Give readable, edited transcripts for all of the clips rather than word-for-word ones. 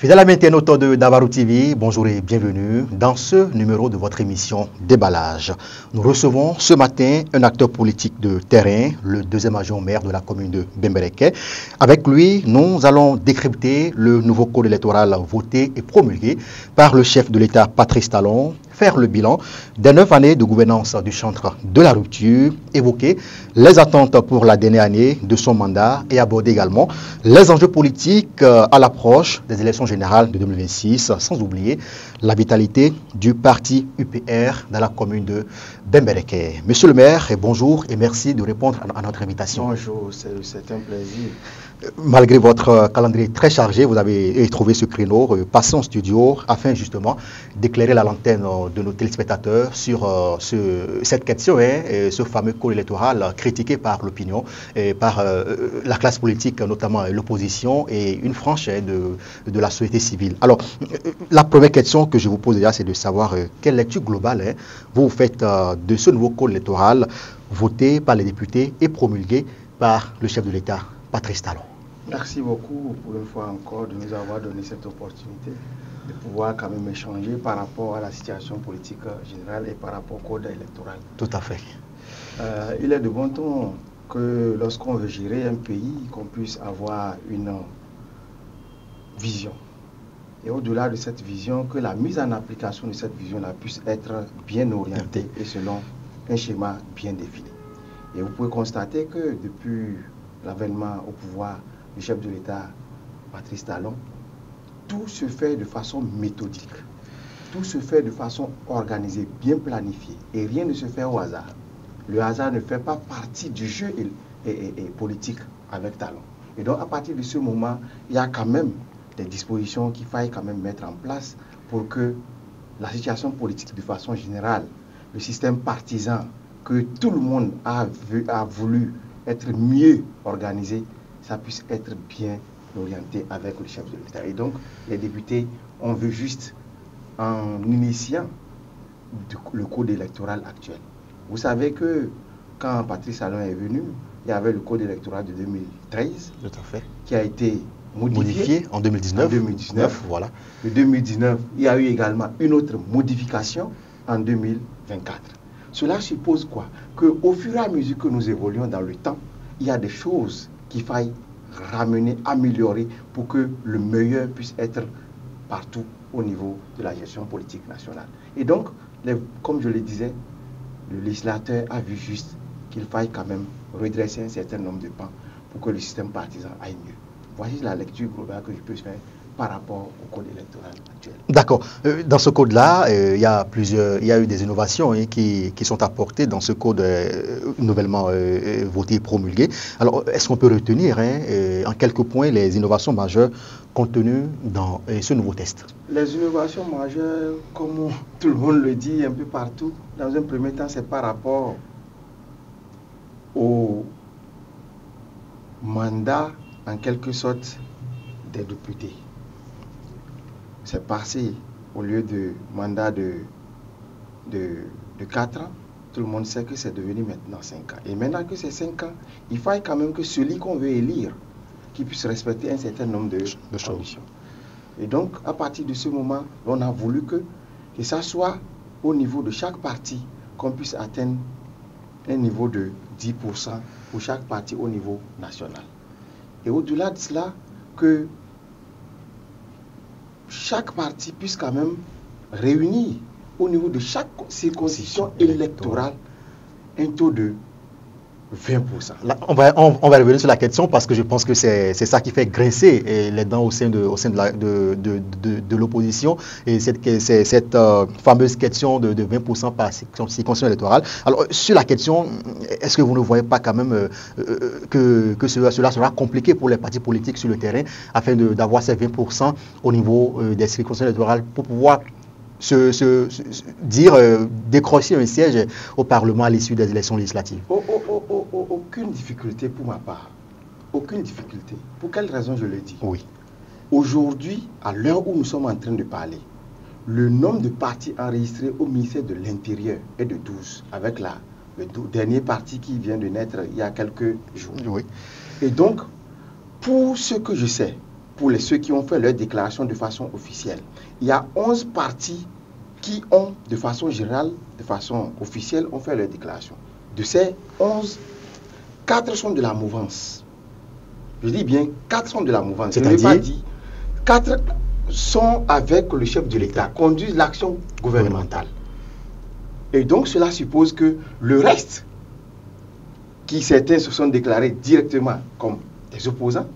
Fidèles amis internautes de Davarou TV, bonjour et bienvenue dans ce numéro de votre émission Déballage. Nous recevons ce matin un acteur politique de terrain, le deuxième adjoint maire de la commune de Bembereke. Avec lui, nous allons décrypter le nouveau code électoral voté et promulgué par le chef de l'État Patrice Talon, faire le bilan des 9 années de gouvernance du chantre de la rupture, évoquer les attentes pour la dernière année de son mandat et aborder également les enjeux politiques à l'approche des élections générales de 2026, sans oublier la vitalité du parti UPR dans la commune de Bembereke. Monsieur le maire, bonjour et merci de répondre à notre invitation. Bonjour, c'est un plaisir. Malgré votre calendrier très chargé, vous avez trouvé ce créneau, passé en studio, afin justement d'éclairer la lanterne de nos téléspectateurs sur cette question, ce fameux code électoral critiqué par l'opinion, par la classe politique, notamment l'opposition et une frange de la société civile. Alors, la première question que je vous pose déjà, c'est de savoir quelle lecture globale vous faites de ce nouveau code électoral voté par les députés et promulgué par le chef de l'État, Patrice Talon. Merci beaucoup pour une fois encore de nous avoir donné cette opportunité de pouvoir quand même échanger par rapport à la situation politique générale et par rapport au code électoral. Tout à fait. Il est de bon ton que lorsqu'on veut gérer un pays, qu'on puisse avoir une vision. Et au-delà de cette vision, que la mise en application de cette vision-là puisse être bien orientée et selon un schéma bien défini. Et vous pouvez constater que depuis l'avènement au pouvoir du chef de l'État, Patrice Talon, tout se fait de façon méthodique. Tout se fait de façon organisée, bien planifiée. Et rien ne se fait au hasard. Le hasard ne fait pas partie du jeu politique avec Talon. Et donc, à partir de ce moment, il y a quand même des dispositions qu'il faille quand même mettre en place pour que la situation politique de façon générale, le système partisan que tout le monde a voulu être mieux organisé, ça puisse être bien orienté avec le chef de l'État. Et donc, les députés, on veut juste, en initiant le code électoral actuel. Vous savez que quand Patrice Talon est venu, il y avait le code électoral de 2013 Tout à fait. Qui a été modifié en 2019. Voilà. De 2019, il y a eu également une autre modification en 2024. Cela suppose quoi? Qu'au fur et à mesure que nous évoluons dans le temps, il y a des choses qu'il faille ramener, améliorer pour que le meilleur puisse être partout au niveau de la gestion politique nationale. Et donc, comme je le disais, le législateur a vu juste qu'il faille quand même redresser un certain nombre de pans pour que le système partisan aille mieux. Voici la lecture globale que je peux faire par rapport au code électoral actuel. D'accord. Dans ce code-là, il y a eu des innovations qui sont apportées dans ce code nouvellement voté et promulgué. Alors, est-ce qu'on peut retenir en quelques points les innovations majeures contenues dans ce nouveau test? Les innovations majeures, comme tout le monde le dit un peu partout, dans un premier temps, c'est par rapport au mandat, en quelque sorte, des députés. C'est passé, au lieu de mandat de 4 ans, tout le monde sait que c'est devenu maintenant 5 ans. Et maintenant que c'est 5 ans, il faille quand même que celui qu'on veut élire, qu'il puisse respecter un certain nombre de conditions. Et donc, à partir de ce moment, on a voulu que ça soit au niveau de chaque parti, qu'on puisse atteindre un niveau de 10% pour chaque parti au niveau national. Et au-delà de cela, que chaque parti puisse quand même réunir au niveau de chaque circonscription électorale un taux de 20%. Là, on va revenir sur la question parce que je pense que c'est ça qui fait grincer les dents au sein de l'opposition et cette fameuse question de 20% par circonscription électorale. Alors, sur la question, est-ce que vous ne voyez pas quand même que cela sera compliqué pour les partis politiques sur le terrain afin d'avoir ces 20% au niveau des circonscriptions électorales pour pouvoir décrocher un siège au Parlement à l'issue des élections législatives? Aucune difficulté pour ma part. Aucune difficulté. Pour quelle raison je le dis? Oui. Aujourd'hui, à l'heure où nous sommes en train de parler, le nombre de partis enregistrés au ministère de l'Intérieur est de 12, avec le dernier parti qui vient de naître il y a quelques jours. Oui. Et donc, pour ce que je sais, pour ceux qui ont fait leur déclaration de façon officielle. Il y a 11 partis qui ont, de façon générale, de façon officielle, ont fait leur déclaration. De ces 11, 4 sont de la mouvance. Je dis bien 4 sont de la mouvance. Je n'ai pas dit 4 sont avec le chef de l'État, conduisent l'action gouvernementale. Et donc cela suppose que le reste, qui certains se sont déclarés directement comme des opposants,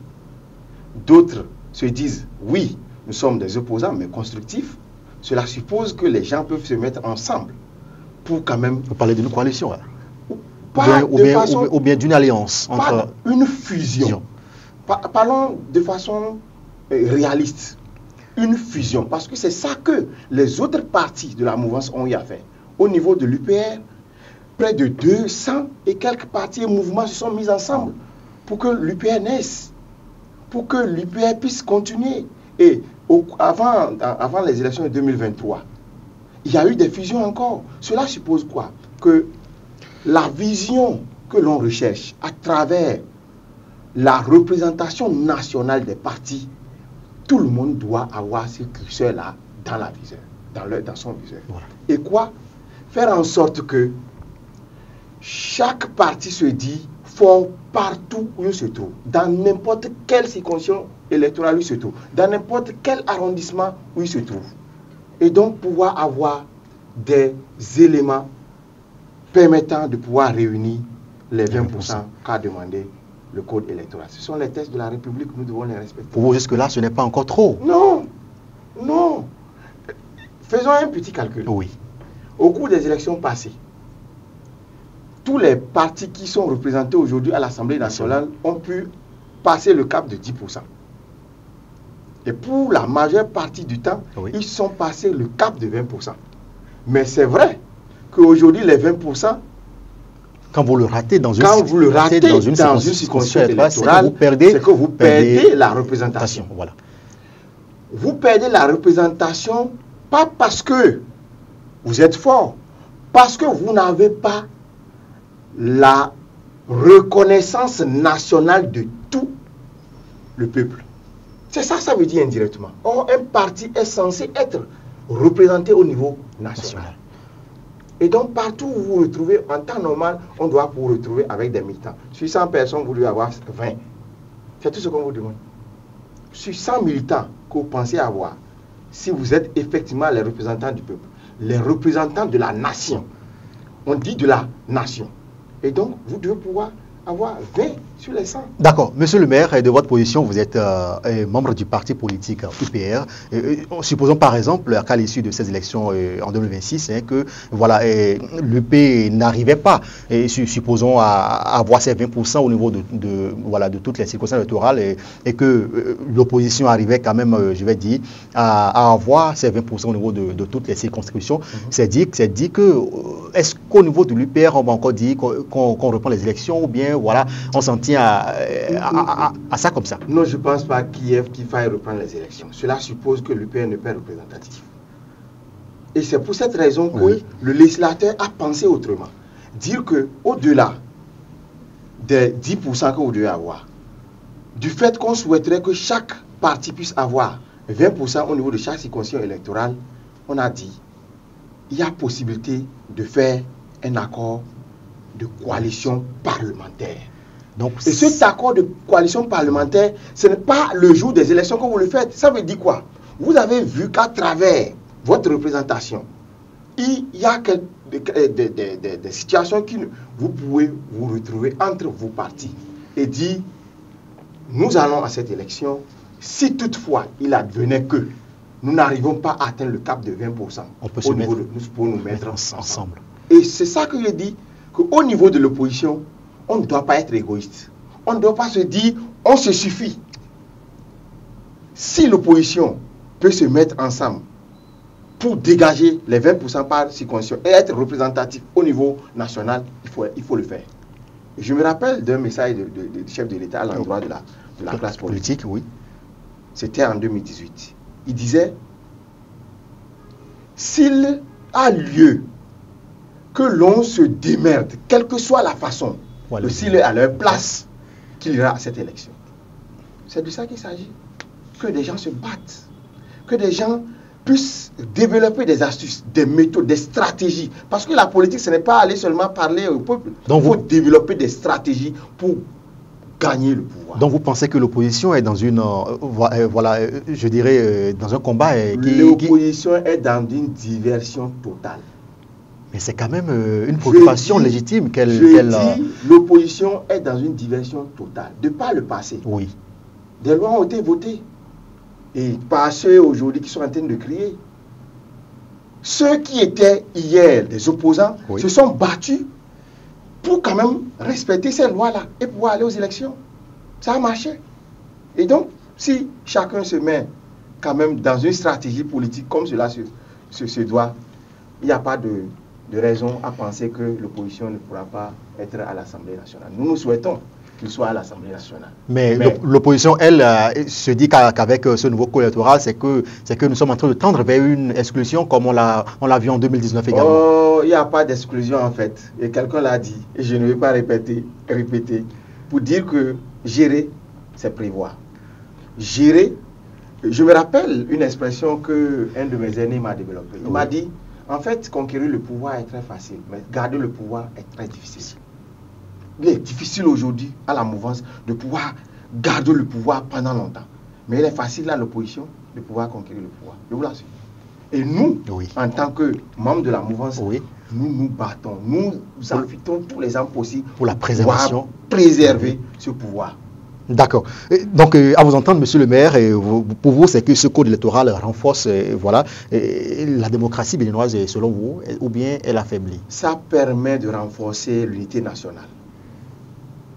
d'autres se disent oui, nous sommes des opposants mais constructifs, cela suppose que les gens peuvent se mettre ensemble pour quand même... Vous parlez d'une coalition là. Ou bien d'une alliance entre... Une fusion. Parlons de façon réaliste. Une fusion, parce que c'est ça que les autres partis de la mouvance ont eu à faire. Au niveau de l'UPR, près de 200 et quelques partis et mouvements se sont mis ensemble pour que l'UPR naisse, pour que l'UPR puisse continuer. Et avant les élections de 2023, il y a eu des fusions encore. Cela suppose quoi? Que la vision que l'on recherche à travers la représentation nationale des partis, tout le monde doit avoir ce curseur-là dans la viseur, dans son viseur. Voilà. Et quoi? Faire en sorte que chaque parti se dit fort partout où il se trouve, dans n'importe quelle circonscription électorale où il se trouve, dans n'importe quel arrondissement où il se trouve. Et donc pouvoir avoir des éléments permettant de pouvoir réunir les 20% qu'a demandé le code électoral. Ce sont les tests de la République, nous devons les respecter. Pour vous, jusque-là, ce n'est pas encore trop? Non, non. Faisons un petit calcul. Oui. Au cours des élections passées, tous les partis qui sont représentés aujourd'hui à l'Assemblée nationale ont pu passer le cap de 10%. Et pour la majeure partie du temps, ils sont passés le cap de 20%. Mais c'est vrai qu'aujourd'hui, les 20%, quand vous le ratez dans une circonscription électorale, c'est que vous perdez la représentation. Voilà. Vous perdez la représentation pas parce que vous êtes fort, parce que vous n'avez pas la reconnaissance nationale de tout le peuple. C'est ça, ça veut dire indirectement. Or, un parti est censé être représenté au niveau national. Et donc, partout où vous vous retrouvez, en temps normal, on doit vous retrouver avec des militants. Sur 100 personnes, vous devez avoir 20. C'est tout ce qu'on vous demande. Sur 100 militants que vous pensez avoir, si vous êtes effectivement les représentants du peuple, les représentants de la nation, on dit de la nation. Et donc, vous devez pouvoir avoir 20 sur les 100. D'accord. Monsieur le maire, de votre position, vous êtes membre du parti politique UPR. Supposons par exemple qu'à l'issue de ces élections en 2026, que voilà, l'UP n'arrivait pas, supposons à avoir ces 20% au niveau de toutes les circonscriptions électorales et que l'opposition arrivait quand même, je vais dire, à avoir ces 20% au niveau de toutes les circonscriptions. C'est dit que, est-ce qu'au niveau de l'UPR, on va encore dire qu'on reprend les élections ou bien voilà, on s'en tient à ça comme ça? Non, je ne pense pas qu'il faille reprendre les élections. Cela suppose que l'UPR n'est pas représentatif. Et c'est pour cette raison que le législateur a pensé autrement. Dire qu'au-delà des 10% que vous devez avoir, du fait qu'on souhaiterait que chaque parti puisse avoir 20% au niveau de chaque circonscription électorale, on a dit il y a possibilité de faire un accord de coalition parlementaire. Donc, et cet accord de coalition parlementaire, ce n'est pas le jour des élections que vous le faites. Ça veut dire quoi? Vous avez vu qu'à travers votre représentation, il y a des situations que vous pouvez vous retrouver entre vos partis et dire, nous allons à cette élection, si toutefois il advenait que nous n'arrivons pas à atteindre le cap de 20%, on peut nous pouvons nous mettre ensemble. Et c'est ça que je dis, qu'au niveau de l'opposition, on ne doit pas être égoïste. On ne doit pas se dire, on se suffit. Si l'opposition peut se mettre ensemble pour dégager les 20% par circonscription et être représentatif au niveau national, il faut le faire. Et je me rappelle d'un message du chef de l'État à l'endroit de la classe politique. Oui. C'était en 2018. Il disait, s'il a lieu que l'on se démerde, quelle que soit la façon, s'il est à leur place, qu'il ira à cette élection. C'est de ça qu'il s'agit. que des gens se battent, que des gens puissent développer des astuces, des méthodes, des stratégies. Parce que la politique, ce n'est pas aller seulement parler au peuple. Il faut développer des stratégies pour gagner le pouvoir. Donc vous pensez que l'opposition est dans une, voilà, je dirais, dans un combat l'opposition est dans une diversion totale. Mais c'est quand même une préoccupation légitime qu'elle... L'opposition est dans une diversion totale. De par le passé, oui. Des lois ont été votées. Et par ceux aujourd'hui qui sont en train de crier. Ceux qui étaient hier des opposants se sont battus pour quand même respecter ces lois-là et pouvoir aller aux élections. Ça a marché. Et donc, si chacun se met quand même dans une stratégie politique comme cela se doit, il n'y a pas de raison à penser que l'opposition ne pourra pas être à l'Assemblée nationale. Nous souhaitons qu'il soit à l'Assemblée nationale. Mais l'opposition, elle, se dit qu'avec ce nouveau code électoral, c'est que nous sommes en train de tendre vers une exclusion comme on l'a vu en 2019 également. Oh, il n'y a pas d'exclusion en fait. Et quelqu'un l'a dit, et je ne vais pas répéter, pour dire que gérer, c'est prévoir. Gérer, je me rappelle une expression qu'un de mes aînés m'a développée. Il m'a dit, en fait, conquérir le pouvoir est très facile, mais garder le pouvoir est très difficile. Il est difficile aujourd'hui à la mouvance de pouvoir garder le pouvoir pendant longtemps. Mais il est facile à l'opposition de pouvoir conquérir le pouvoir. Je vous l'assure. Et nous, en tant que membres de la mouvance, nous nous battons, nous affûtons tous les ans possibles pour la préservation, pour préserver ce pouvoir. D'accord. Donc, à vous entendre, monsieur le maire, pour vous, c'est que ce code électoral renforce la démocratie béninoise, selon vous, ou bien elle affaiblit? Ça permet de renforcer l'unité nationale.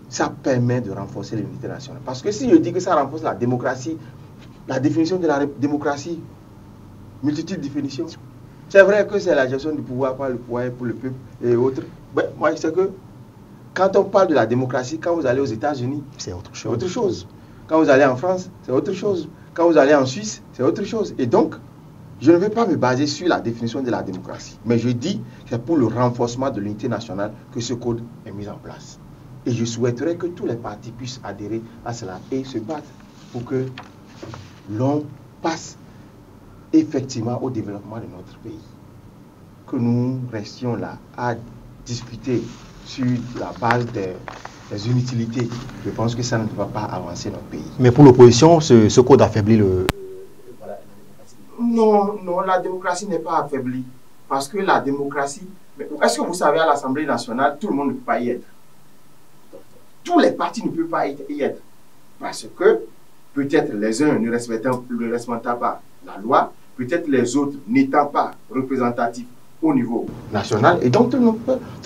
Ça permet de renforcer l'unité nationale. Parce que si je dis que ça renforce la démocratie, la définition de la démocratie, multitude de définitions. C'est vrai que c'est la gestion du pouvoir par le pouvoir pour le peuple et autres. Mais moi, je sais que quand on parle de la démocratie, quand vous allez aux États-Unis, c'est autre chose. Quand vous allez en France, c'est autre chose. Quand vous allez en Suisse, c'est autre chose. Et donc, je ne vais pas me baser sur la définition de la démocratie. Mais je dis que c'est pour le renforcement de l'unité nationale que ce code est mis en place. Et je souhaiterais que tous les partis puissent adhérer à cela et se battre pour que l'on passe effectivement au développement de notre pays. Que nous restions là à discuter sur la base des inutilités. Je pense que ça ne va pas avancer notre pays. Mais pour l'opposition, ce code affaiblit le... Non, la démocratie n'est pas affaiblie. Parce que la démocratie... Est-ce que vous savez, à l'Assemblée nationale, tout le monde ne peut pas y être? Tous les partis ne peuvent pas y être. Parce que peut-être les uns ne respectant pas la loi, peut-être les autres n'étant pas représentatifs au niveau national, et donc tout le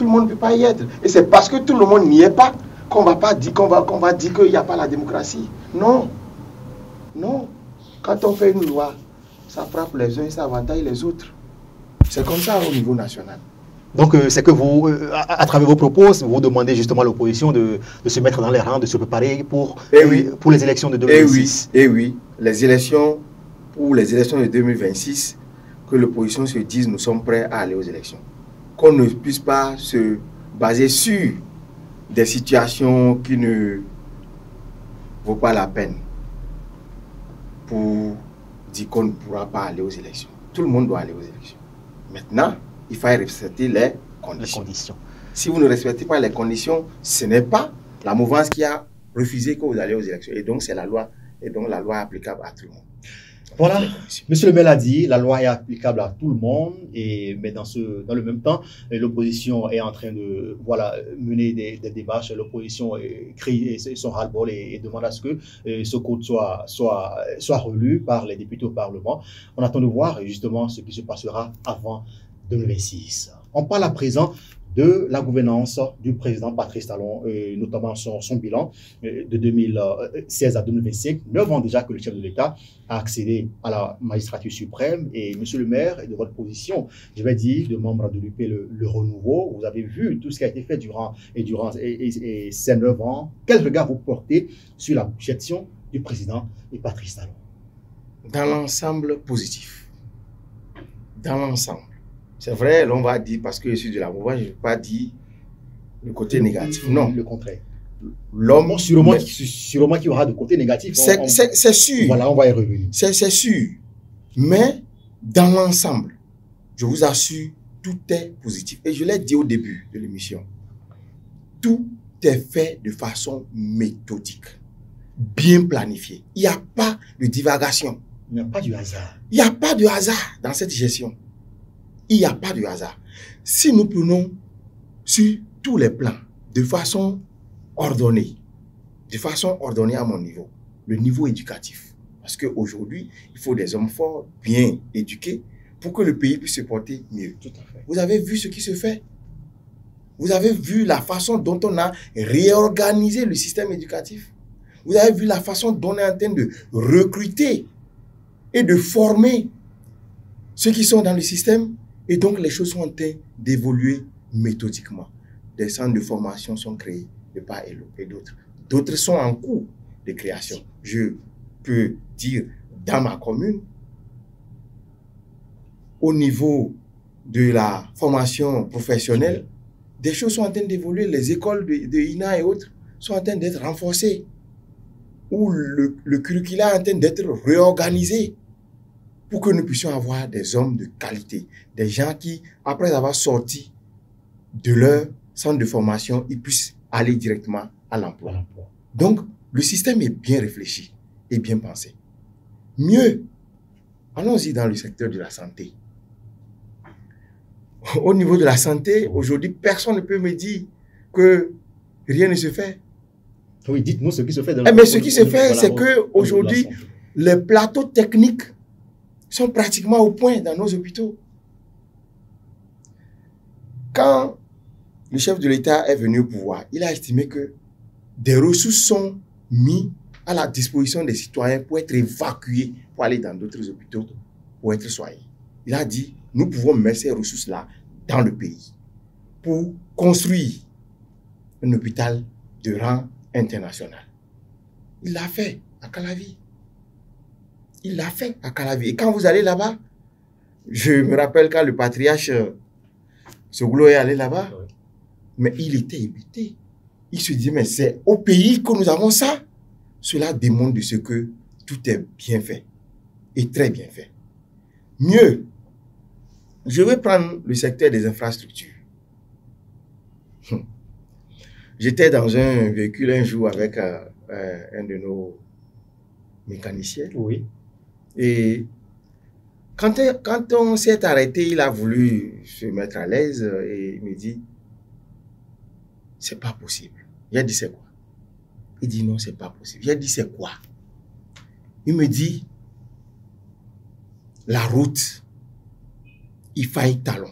monde ne peut pas y être. Et c'est parce que tout le monde n'y est pas qu'on va dire qu'il n'y a pas la démocratie. Non. Quand on fait une loi, ça frappe les uns et ça avantage les autres. C'est comme ça au niveau national. Donc, c'est que vous, à travers vos propos, vous demandez justement à l'opposition de se mettre dans les rangs, de se préparer pour les élections de 2026. Et oui, les élections de 2026, que l'opposition se dise nous sommes prêts à aller aux élections. Qu'on ne puisse pas se baser sur des situations qui ne vaut pas la peine pour dire qu'on ne pourra pas aller aux élections. Tout le monde doit aller aux élections. Maintenant, il faut respecter les conditions. Si vous ne respectez pas les conditions, ce n'est pas la mouvance qui a refusé que vous allez aux élections. Et donc, c'est la loi. Et donc, la loi est applicable à tout le monde. Voilà, monsieur le maire l'a dit, la loi est applicable à tout le monde, mais dans le même temps, l'opposition est en train de mener des démarches. L'opposition crie son ras-le-bol et demande à ce que ce code soit relu par les députés au Parlement. On attend de voir justement ce qui se passera avant 2026. On parle à présent de la gouvernance du président Patrice Talon, notamment son bilan de 2016 à 2025. 9 ans déjà que le chef de l'État a accédé à la magistrature suprême. Et monsieur le maire, de votre position, je vais dire, de membre de l'UP le Renouveau, vous avez vu tout ce qui a été fait durant ces 9 ans. Quel regard vous portez sur la gestion du président et Patrice Talon? Dans l'ensemble, positif. Dans l'ensemble. C'est vrai, l'on va dire, parce que je suis de la mouvance, je ne vais pas dire le côté négatif. Non. Le contraire. l'homme... Sûrement qu'il y aura de côté négatif. C'est sûr. Voilà, on va y revenir. C'est sûr. Mais dans l'ensemble, je vous assure, tout est positif. Et je l'ai dit au début de l'émission. Tout est fait de façon méthodique, bien planifié. Il n'y a pas de divagation. Il n'y a pas de hasard. Il n'y a pas de hasard dans cette gestion. Il n'y a pas de hasard. Si nous prenons sur tous les plans, de façon ordonnée à mon niveau, le niveau éducatif. Parce qu'aujourd'hui, il faut des hommes forts, bien éduqués, pour que le pays puisse se porter mieux. Tout à fait. Vous avez vu ce qui se fait? Vous avez vu la façon dont on a réorganisé le système éducatif? Vous avez vu la façon dont on est en train de recruter et de former ceux qui sont dans le système? Et donc, les choses sont en train d'évoluer méthodiquement. Des centres de formation sont créés de part et d'autre. D'autres sont en cours de création. Je peux dire, dans ma commune, au niveau de la formation professionnelle, des choses sont en train d'évoluer. Les écoles de INA et autres sont en train d'être renforcées. Où le curricula est en train d'être réorganisé pour que nous puissions avoir des hommes de qualité. Des gens qui, après avoir sorti de leur centre de formation, ils puissent aller directement à l'emploi. Donc, le système est bien réfléchi et bien pensé. Mieux, allons-y dans le secteur de la santé. Au niveau de la santé, aujourd'hui, personne ne peut me dire que rien ne se fait. Oui, dites-nous ce qui se fait. Mais ce qui se fait, c'est qu'aujourd'hui, les plateaux techniques sont pratiquement au point dans nos hôpitaux. Quand le chef de l'État est venu au pouvoir, il a estimé que des ressources sont mises à la disposition des citoyens pour être évacués, pour aller dans d'autres hôpitaux, pour être soignés. Il a dit, nous pouvons mettre ces ressources-là dans le pays pour construire un hôpital de rang international. Il l'a fait à Calavi. Il l'a fait à Calavi. Et quand vous allez là-bas, je me rappelle quand le patriarche Soglo est allé là-bas, mais il était hébété. Il se dit, mais c'est au pays que nous avons ça. Cela démontre de ce que tout est bien fait et très bien fait. Mieux, je vais prendre le secteur des infrastructures. J'étais dans un véhicule un jour avec un de nos mécaniciens. Oui. Et quand on s'est arrêté, il a voulu se mettre à l'aise et il me dit, c'est pas possible. J'ai dit, c'est quoi? Il dit, non, c'est pas possible. J'ai dit, c'est quoi? Il me dit, la route, il faille talon.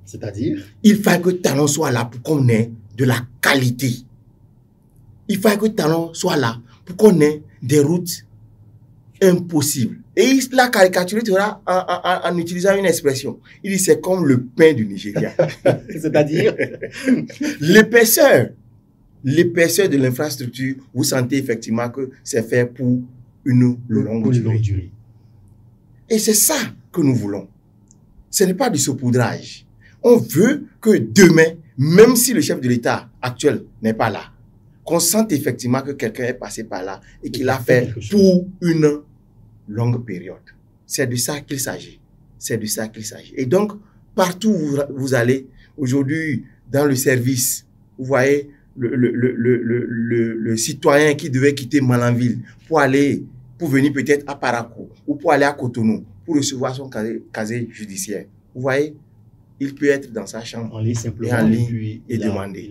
C'est-à-dire? Il faille que talon soit là pour qu'on ait de la qualité. Il faille que talon soit là pour qu'on ait des routes impossibles. Et il l'a caricaturé en utilisant une expression. Il dit, c'est comme le pain du Nigeria. C'est-à-dire? L'épaisseur de l'infrastructure, vous sentez effectivement que c'est fait pour une longue durée. Et c'est ça que nous voulons. Ce n'est pas du saupoudrage. On veut que demain, même si le chef de l'État actuel n'est pas là, qu'on sente effectivement que quelqu'un est passé par là et qu'il a fait pour une longue période. C'est de ça qu'il s'agit. C'est de ça qu'il s'agit. Et donc, partout où vous allez, aujourd'hui, dans le service, vous voyez le citoyen qui devait quitter Malanville pour venir peut-être à Parakou ou pour aller à Cotonou pour recevoir son casier judiciaire. Vous voyez, il peut être dans sa chambre en ligne et demander.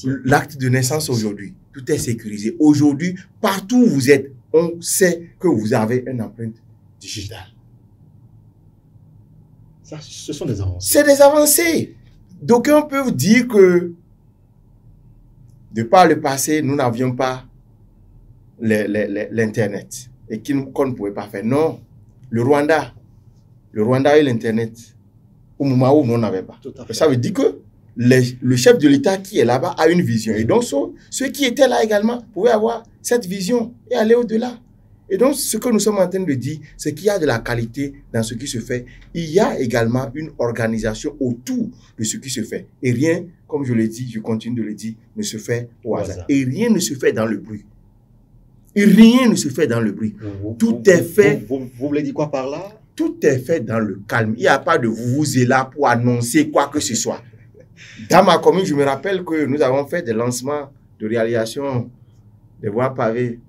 Il l'acte de naissance aujourd'hui, tout est sécurisé. Aujourd'hui, partout où vous êtes, on sait que vous avez une empreinte digitale. Ça, ce sont des avancées. C'est des avancées. D'aucuns peuvent dire que de par le passé, nous n'avions pas l'Internet et qu'on ne pouvait pas faire. Non, le Rwanda a eu l'Internet au moment où nous n'avions pas. Ça veut dire que le chef de l'État qui est là-bas a une vision. Et donc, ceux qui étaient là également pouvaient avoir cette vision et aller au-delà. Et donc, ce que nous sommes en train de dire, c'est qu'il y a de la qualité dans ce qui se fait. Il y a également une organisation autour de ce qui se fait. Et rien, comme je l'ai dit, je continue de le dire, ne se fait au hasard. Et rien ne se fait dans le bruit. Et rien ne se fait dans le bruit. Tout est fait. Vous voulez dire quoi par là? Tout est fait dans le calme. Il n'y a pas de vous êtes là pour annoncer quoi que ce soit. Dans ma commune, je me rappelle que nous avons fait des lancements de réalisation des voies pavées.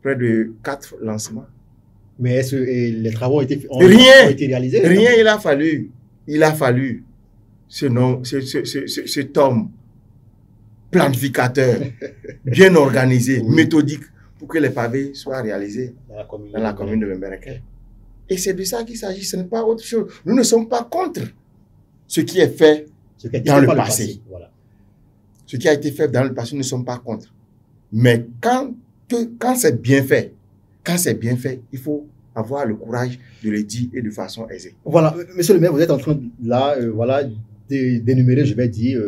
Près de 4 lancements. Mais est-ce que les travaux ont été réalisés? Rien, il a fallu cet homme planificateur, bien organisé, méthodique, pour que les pavés soient réalisés dans la commune de Bembereke. Et c'est de ça qu'il s'agit, ce n'est pas autre chose. Nous ne sommes pas contre ce qui est fait dans le passé. Voilà. Ce qui a été fait dans le passé, nous ne sommes pas contre. Mais quand c'est bien fait, il faut avoir le courage de le dire et de façon aisée. Voilà, monsieur le maire, vous êtes en train là, d'énumérer, je vais dire,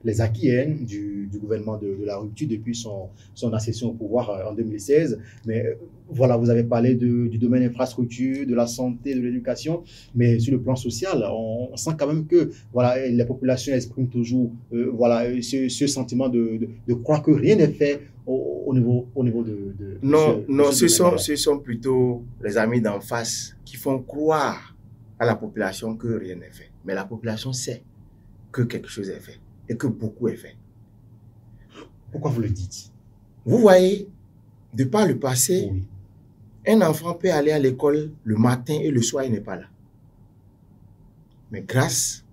les acquis du gouvernement de la rupture depuis son accession au pouvoir en 2016. Mais voilà, vous avez parlé du domaine infrastructure, de la santé, de l'éducation, mais sur le plan social, on sent quand même que voilà, les populations expriment toujours ce sentiment de croire que rien n'est fait au niveau de non, ce sont plutôt les amis d'en face qui font croire à la population que rien n'est fait. Mais la population sait que quelque chose est fait et que beaucoup est fait. Pourquoi vous le dites? Vous voyez, de par le passé, oui, un enfant peut aller à l'école le matin et le soir, il n'est pas là. Mais grâce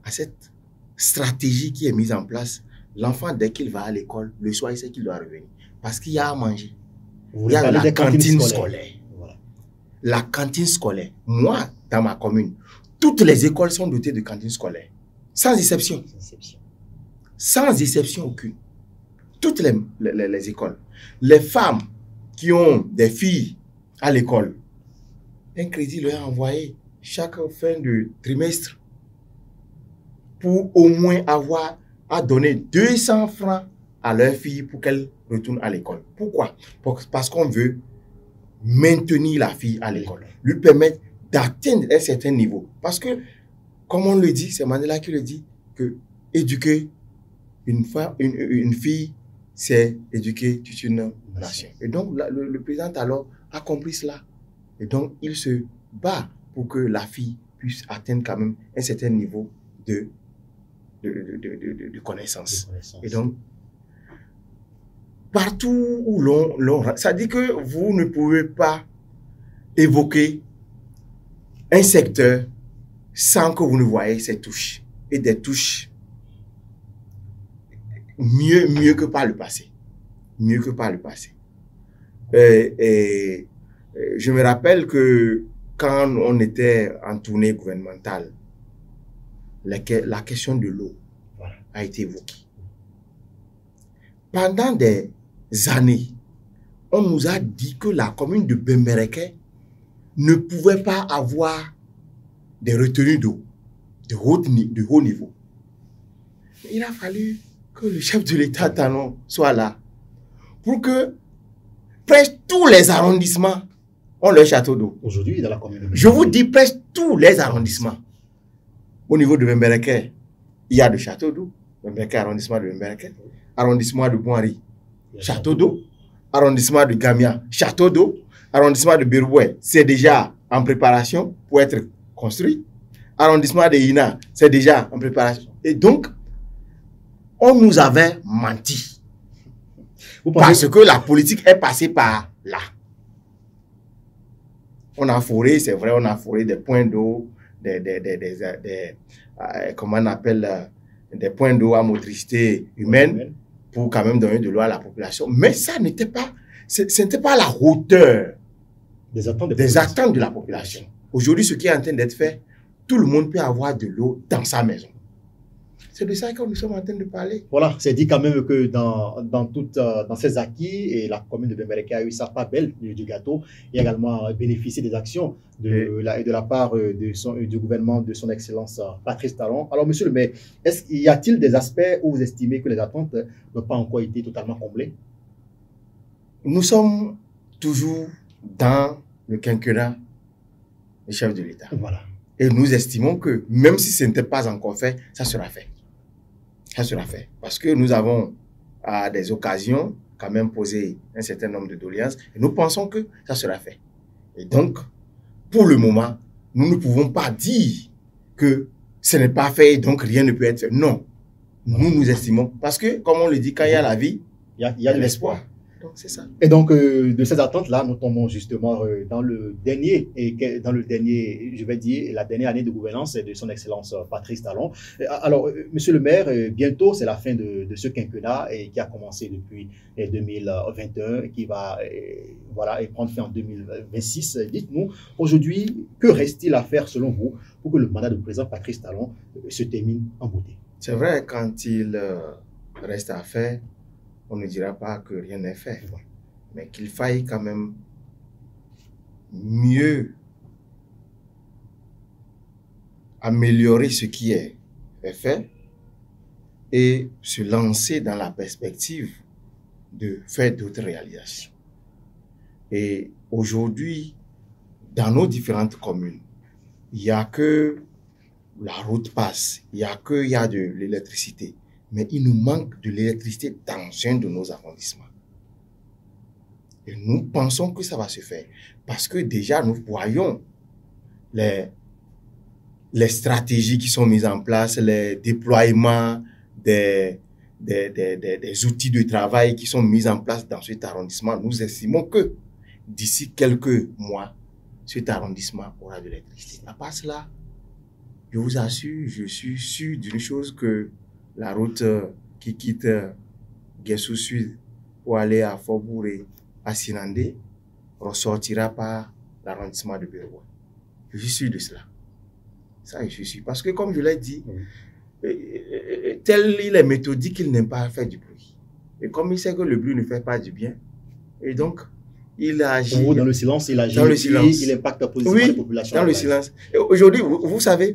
à cette stratégie qui est mise en place, l'enfant, dès qu'il va à l'école, le soir, il sait qu'il doit revenir. Parce qu'il y a à manger. Il y a la cantine scolaire. Voilà. La cantine scolaire. Moi, dans ma commune, toutes les écoles sont dotées de cantines scolaires. Sans exception. Sans exception aucune. Toutes les écoles. Les femmes qui ont des filles à l'école, un crédit leur est envoyé chaque fin de trimestre pour au moins avoir à donner 200 francs à leur fille pour qu'elle retourne à l'école. Pourquoi? Parce qu'on veut maintenir la fille à l'école, lui permettre d'atteindre un certain niveau. Parce que, comme on le dit, c'est Mandela qui le dit, que éduquer une fille, c'est éduquer toute une nation. Et donc, le président alors a compris cela. Et donc, il se bat pour que la fille puisse atteindre quand même un certain niveau de connaissance. Et donc, partout où ça dit que vous ne pouvez pas évoquer un secteur sans que vous ne voyez ses touches. Et des touches mieux que par le passé. Mieux que par le passé. Je me rappelle que quand on était en tournée gouvernementale, la question de l'eau a été évoquée. Pendant des années, on nous a dit que la commune de Bembereke ne pouvait pas avoir des retenues d'eau de haut niveau. Il a fallu que le chef de l'État Talon soit là pour que presque tous les arrondissements ont leur château d'eau. Aujourd'hui, dans la commune. Je vous dis presque tous les arrondissements. Au niveau de Bembereke, il y a des châteaux d'eau. Bembereke, arrondissement de Bembereke, arrondissement de Boinri, château d'eau, arrondissement de Gamia, château d'eau, arrondissement de Biroué, c'est déjà en préparation pour être construit. Arrondissement de Ina, c'est déjà en préparation. Et donc, on nous avait menti. Parce que la politique est passée par là. On a foré, c'est vrai, on a foré des points d'eau, comment on appelle, des points d'eau à motricité humaine pour quand même donner de l'eau à la population. Mais ça n'était pas, ce n'était pas à la hauteur des attentes de la population. Aujourd'hui, ce qui est en train d'être fait, tout le monde peut avoir de l'eau dans sa maison. C'est de ça que nous sommes en train de parler. Voilà, c'est dit quand même que dans ces acquis, et la commune de Bembereke a eu sa part belle du gâteau, et également bénéficié des actions de la part du gouvernement de son Excellence Patrice Talon. Alors, monsieur le maire, y a-t-il des aspects où vous estimez que les attentes n'ont pas encore été totalement comblées? Nous sommes toujours dans le quinquennat du chef de l'État. Voilà. Et nous estimons que même si ce n'était pas encore fait, ça sera fait. Ça sera fait. Parce que nous avons à des occasions quand même posé un certain nombre de doléances et nous pensons que ça sera fait. Et donc, pour le moment, nous ne pouvons pas dire que ce n'est pas fait et donc rien ne peut être fait. Non. Nous estimons. Parce que, comme on le dit, quand il y a la vie, il y a de l'espoir. Donc, c'est ça. Et donc, de ces attentes-là, nous tombons justement dans le dernier, je vais dire, la dernière année de gouvernance de son Excellence Patrice Talon. Alors, Monsieur le maire, bientôt, c'est la fin de ce quinquennat qui a commencé depuis 2021 et qui va voilà, et prendre fin en 2026. Dites-nous, aujourd'hui, que reste-t-il à faire selon vous pour que le mandat de président Patrice Talon se termine en beauté? C'est vrai, quand il reste à faire, on ne dira pas que rien n'est fait, mais qu'il faille quand même mieux améliorer ce qui est fait et se lancer dans la perspective de faire d'autres réalisations. Et aujourd'hui, dans nos différentes communes, il n'y a que la route passe, il y a de l'électricité. Mais il nous manque de l'électricité dans un de nos arrondissements. Et nous pensons que ça va se faire. Parce que déjà, nous voyons les stratégies qui sont mises en place, les déploiements des outils de travail qui sont mis en place dans cet arrondissement. Nous estimons que d'ici quelques mois, cet arrondissement aura de l'électricité. À part cela, je vous assure, je suis sûr d'une chose que la route qui quitte Guessou Sud pour aller à Faubourg et à Sinandé ressortira par l'arrondissement de Béroua. Je suis sûr de cela. Ça, je suis sûr. Parce que, comme je l'ai dit, tel il est méthodique, il n'aime pas faire du bruit. Et comme il sait que le bruit ne fait pas du bien, et donc, il agit. Pour vous, dans le silence, il agit. Dans le silence. Il impacte positivement la population. Dans le silence. Et aujourd'hui, vous savez,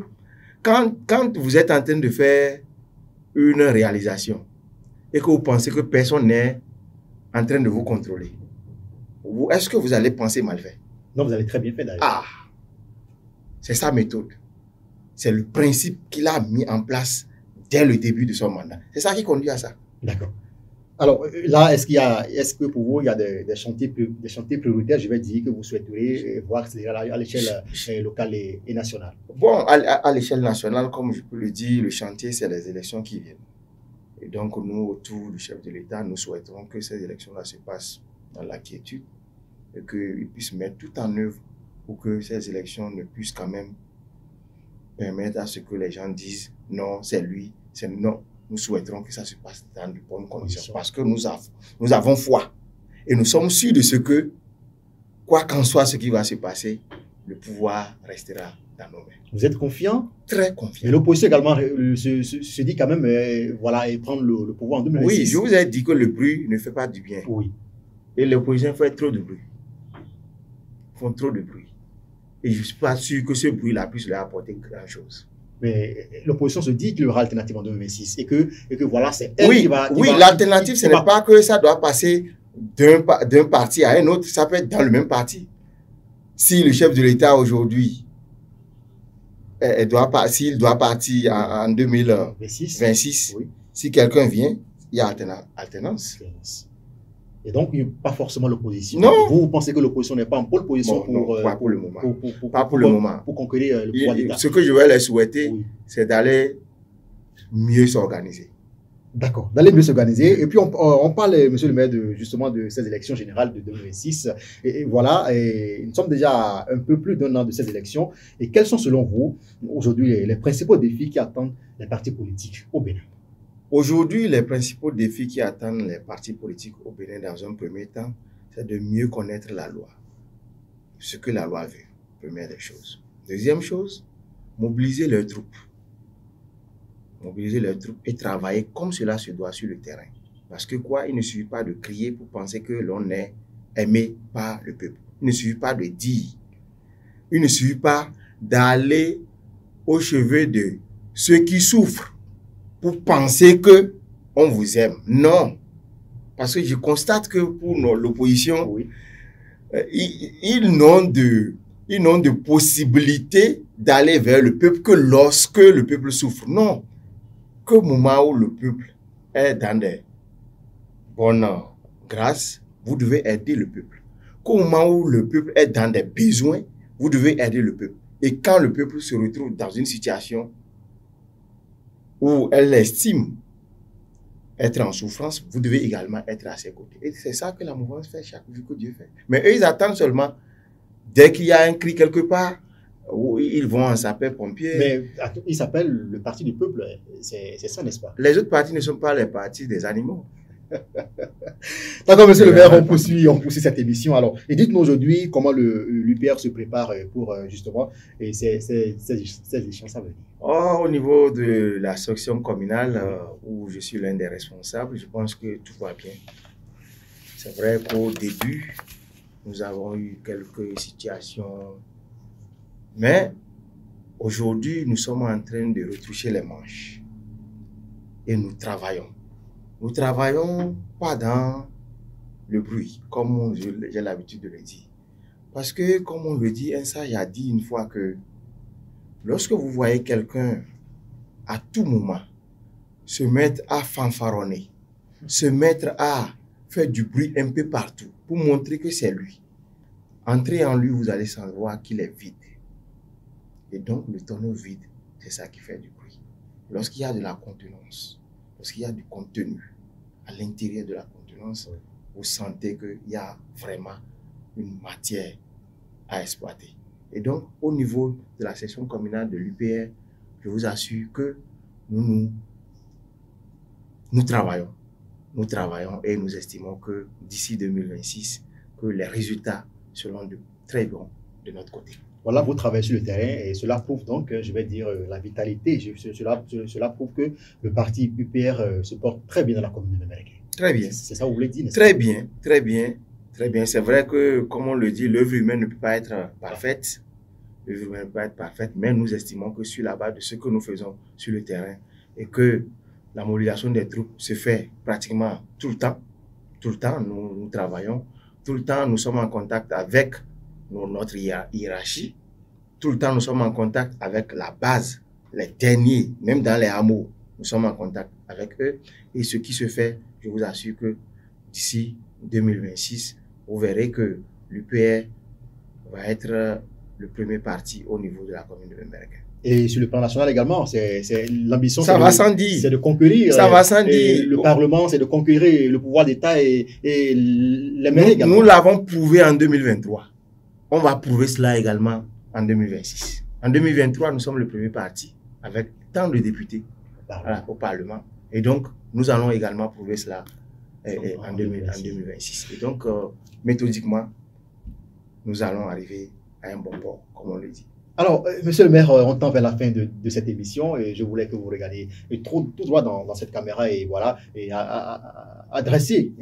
quand vous êtes en train de faire une réalisation et que vous pensez que personne n'est en train de vous contrôler, est-ce que vous allez penser mal fait? Non, vous avez très bien fait d'ailleurs. Ah, c'est sa méthode. C'est le principe qu'il a mis en place dès le début de son mandat. C'est ça qui conduit à ça. D'accord. Alors là, est-ce que pour vous, il y a des chantiers prioritaires, je vais dire, que vous souhaiteriez voir à l'échelle locale et nationale? Bon, à l'échelle nationale, comme je peux le dire, le chantier, c'est les élections qui viennent. Et donc, nous, autour du chef de l'État, nous souhaiterons que ces élections-là se passent dans la quiétude et qu'ils puissent mettre tout en œuvre pour que ces élections ne puissent quand même permettre à ce que les gens disent non, c'est lui, c'est non. Nous souhaiterons que ça se passe dans de bonnes conditions parce que nous avons foi et nous sommes sûrs de ce que, quoi qu'en soit ce qui va se passer, le pouvoir restera dans nos mains. Vous êtes confiant? Très confiant. Et l'opposition également se dit quand même, voilà, et prendre le pouvoir en 2026. Oui, je vous ai dit que le bruit ne fait pas du bien. Oui. Et l'opposition fait trop de bruit. Ils font trop de bruit. Et je ne suis pas sûr que ce bruit-là puisse leur apporter grand-chose. Mais l'opposition se dit qu'il y aura alternative en 2026 et que voilà, c'est elle qui va... Oui, l'alternative, ce n'est pas que ça doit passer d'un parti à un autre, ça peut être dans le même parti. Si le chef de l'État aujourd'hui, s'il doit partir en 2026, oui. Si quelqu'un vient, il y a alternance. Et donc, il n'y a pas forcément l'opposition. Non. Vous pensez que l'opposition n'est pas en pôle position pas pour le moment. Pas pour le moment. Pour conquérir le pouvoir d'État. Ce que je vais leur souhaiter, c'est d'aller mieux s'organiser. D'accord, d'aller mieux s'organiser. Et puis, on parle, monsieur le maire, justement de ces élections générales de 2026. Et voilà, et nous sommes déjà à un peu plus d'un an de ces élections. Et quels sont, selon vous, aujourd'hui, les principaux défis qui attendent les partis politiques au Bénin? Aujourd'hui, les principaux défis qui attendent les partis politiques au Bénin dans un premier temps, c'est de mieux connaître la loi. Ce que la loi veut, première des choses. Deuxième chose, mobiliser leurs troupes. Mobiliser leurs troupes et travailler comme cela se doit sur le terrain. Parce que il ne suffit pas de crier pour penser que l'on est aimé par le peuple. Il ne suffit pas de dire. Il ne suffit pas d'aller au chevet de ceux qui souffrent pour penser que on vous aime. Non. Parce que je constate que pour l'opposition, ils n'ont de possibilité d'aller vers le peuple que lorsque le peuple souffre. Non. Qu'au moment où le peuple est dans des bonnes grâces, vous devez aider le peuple. Qu'au moment où le peuple est dans des besoins, vous devez aider le peuple. Et quand le peuple se retrouve dans une situation où elle estime être en souffrance, vous devez également être à ses côtés. Et c'est ça que la mouvance fait chaque jour que Dieu fait. Mais eux, ils attendent seulement, dès qu'il y a un cri quelque part, où ils vont en sapeur-pompier. Mais il s'appelle le parti du peuple, c'est ça, n'est-ce pas? Les autres partis ne sont pas les partis des animaux. D'accord, monsieur le maire, on poursuit cette émission. Alors, et dites-nous aujourd'hui comment l'UPR se prépare pour justement ces échéances à venir. Au niveau de la section communale, où je suis l'un des responsables, je pense que tout va bien. C'est vrai qu'au début, nous avons eu quelques situations, mais aujourd'hui, nous sommes en train de retoucher les manches et nous travaillons. Nous travaillons pas dans le bruit, comme j'ai l'habitude de le dire. Parce que, comme on le dit, un sage a dit une fois que lorsque vous voyez quelqu'un à tout moment se mettre à fanfaronner, se mettre à faire du bruit un peu partout pour montrer que c'est lui, entrez en lui, vous allez savoir qu'il est vide. Et donc, le tonneau vide, c'est ça qui fait du bruit. Lorsqu'il y a de la contenance, lorsqu'il y a du contenu à l'intérieur de la contenance, vous sentez qu'il y a vraiment une matière à exploiter. Et donc, au niveau de la section communale de l'UPR, je vous assure que nous travaillons. Nous travaillons et nous estimons que d'ici 2026, que les résultats seront très bons de notre côté. Voilà, vous travaillez sur le terrain et cela prouve donc, je vais dire, la vitalité. Cela prouve que le parti UPR se porte très bien dans la commune de Bembergué. Très bien. C'est ça que vous voulez dire, Très bien, très bien, très bien. C'est vrai que, comme on le dit, l'œuvre humaine ne peut pas être parfaite. L'œuvre humaine ne peut pas être parfaite, mais nous estimons que sur la base de ce que nous faisons sur le terrain et que la mobilisation des troupes se fait pratiquement tout le temps. Tout le temps, nous travaillons. Tout le temps, nous sommes en contact avec notre hiérarchie. Tout le temps, nous sommes en contact avec la base, les derniers, même dans les hameaux, nous sommes en contact avec eux. Et ce qui se fait, je vous assure que d'ici 2026, vous verrez que l'UPR va être le premier parti au niveau de la commune de Bembergué. Et sur le plan national également, c'est l'ambition. Ça va sans dire. C'est de conquérir. Ça va sans dire. Le Parlement, c'est de conquérir le pouvoir d'État et les maires également. Nous l'avons prouvé en 2023. On va prouver cela également en 2026. En 2023, nous sommes le premier parti avec tant de députés au Parlement. Et donc, nous allons également prouver cela en 2026. Et donc, méthodiquement, nous allons arriver à un bon port, comme on le dit. Alors, monsieur le maire, on tend vers la fin de cette émission et je voulais que vous regardiez tout droit dans cette caméra et voilà, et adresser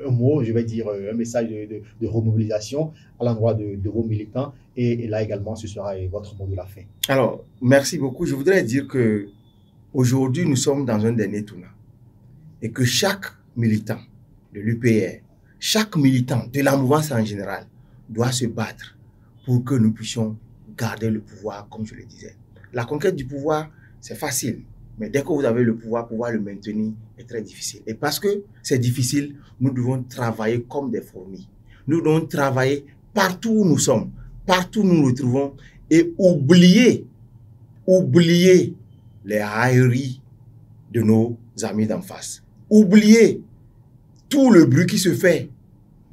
un mot, je vais dire un message de remobilisation à l'endroit de vos militants et là également, ce sera votre mot de la fin. Alors, merci beaucoup. Je voudrais dire que aujourd'hui, nous sommes dans un dernier tournant et que chaque militant de l'UPR, chaque militant de la mouvance en général doit se battre pour que nous puissions garder le pouvoir, comme je le disais. La conquête du pouvoir, c'est facile. Mais dès que vous avez le pouvoir le maintenir est très difficile. Et parce que c'est difficile, nous devons travailler comme des fourmis. Nous devons travailler partout où nous sommes, partout où nous nous retrouvons et oublier les railleries de nos amis d'en face. Oublier tout le bruit qui se fait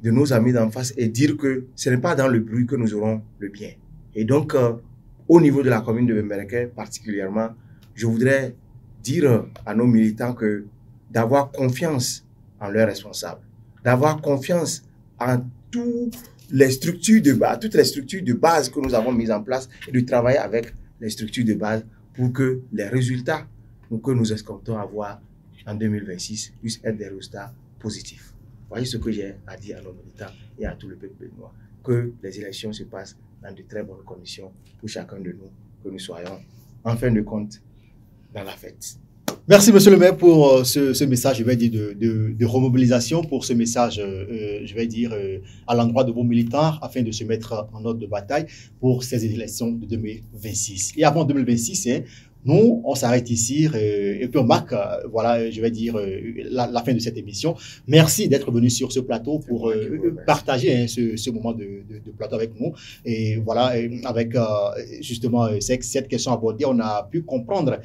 de nos amis d'en face et dire que ce n'est pas dans le bruit que nous aurons le bien. Et donc, au niveau de la commune de Bembergué particulièrement, je voudrais dire à nos militants que d'avoir confiance en leurs responsables, d'avoir confiance en toutes les structures de base que nous avons mises en place et de travailler avec les structures de base pour que les résultats que nous escomptons avoir en 2026 puissent être des résultats positifs. Voyez ce que j'ai à dire à nos militants et à tout le peuple béninois. Que les élections se passent dans de très bonnes conditions pour chacun de nous, que nous soyons, en fin de compte, dans la fête. Merci, monsieur le maire, pour ce message, je vais dire, de remobilisation, pour ce message, je vais dire, à l'endroit de vos militants, afin de se mettre en ordre de bataille pour ces élections de 2026. Et avant 2026, hein, nous, on s'arrête ici et puis on marque, voilà, je vais dire, la fin de cette émission. Merci d'être venu sur ce plateau pour partager hein, ce moment de plateau avec nous. Et voilà, avec justement cette question abordée, on a pu comprendre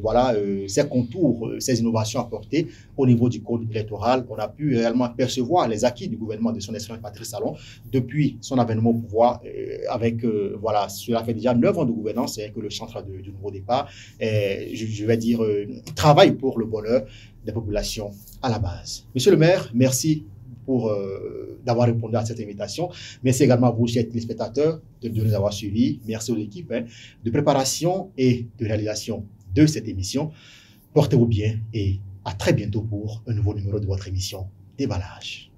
voilà, ces contours, ces innovations apportées au niveau du code électoral. On a pu réellement percevoir les acquis du gouvernement de son excellence Patrice Talon depuis son avènement au pouvoir avec, voilà, cela fait déjà 9 ans de gouvernance, c'est que le chantre du nouveau départ, je vais dire, travaille pour le bonheur des populations à la base. Monsieur le maire, merci pour d'avoir répondu à cette invitation. Merci également à vous, chers téléspectateurs, de nous avoir suivis. Merci aux équipes hein, de préparation et de réalisation de cette émission. Portez-vous bien et à très bientôt pour un nouveau numéro de votre émission Déballage.